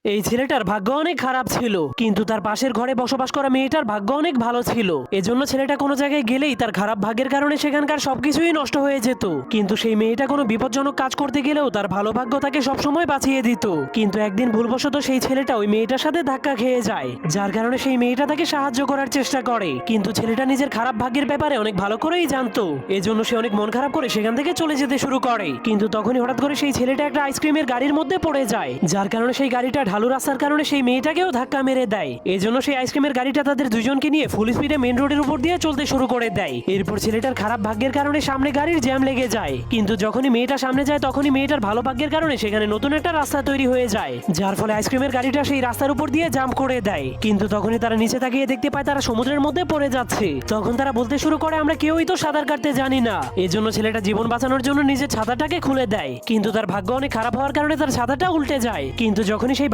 এই ছেলেটার ভাগ্য অনেক খারাপ ছিল, কিন্তু তার পাশের ঘরে বসবাস করা মেয়েটার ভাগ্য অনেক ভালো ছিল। এজন্য ছেলেটা কোনো জায়গায় গেলেই তার খারাপ ভাগ্যের কারণে সেখানকার সবকিছুই নষ্ট হয়ে যেত। কিন্তু সেই মেয়েটা কোনো বিপজ্জনক কাজ করতে গেলেও তার ভালো ভাগ্য তাকে সবসময় বাঁচিয়ে দিত। কিন্তু একদিন ভুলবশত সেই ছেলেটা ওই মেয়েটার সাথে ধাক্কা খেয়ে যায়, যার কারণে সেই মেয়েটা তাকে সাহায্য করার চেষ্টা করে। কিন্তু ছেলেটা নিজের খারাপ ভাগ্যের ব্যাপারে অনেক ভালো করেই জানতো, এজন্য সে অনেক মন খারাপ করে সেখান থেকে চলে যেতে শুরু করে। কিন্তু তখনই হঠাৎ করে সেই ছেলেটা একটা আইসক্রিমের গাড়ির মধ্যে পড়ে যায়, যার কারণে সেই গাড়িটা ঢালু রাস্তার কারণে সেই মেয়েটাকেও ধাক্কা মেরে দেয়। এজন্য সেই আইসক্রিমের গাড়িটা তাদের দুজনকে নিয়ে ফুল স্পিডে মেন রোডের উপর দিয়ে চলতে শুরু করে দেয়। এরপর ছেলেটার খারাপ ভাগ্যের কারণে সামনে গাড়ির জ্যাম লেগে যায়, কিন্তু যখনই মেয়েটা সামনে যায় তখনই মেয়েটার ভালো ভাগ্যের কারণে সেখানে নতুন একটা রাস্তা তৈরি হয়ে যায়, যার ফলে আইসক্রিমের গাড়িটা সেই রাস্তার উপর দিয়ে জাম্প করে দেয়। কিন্তু তখনই তারা নিচে তাকিয়ে দেখতে পায় তারা সমুদ্রের মধ্যে পড়ে যাচ্ছে। তখন তারা বলতে শুরু করে, আমরা কেউই তো সাঁতার কাটতে জানি না। এজন্য ছেলেটা জীবন বাঁচানোর জন্য নিজের ছাতাটাকে খুলে দেয়, কিন্তু তার ভাগ্য অনেক খারাপ হওয়ার কারণে তার ছাতাটা উল্টে যায়। কিন্তু যখনই সেই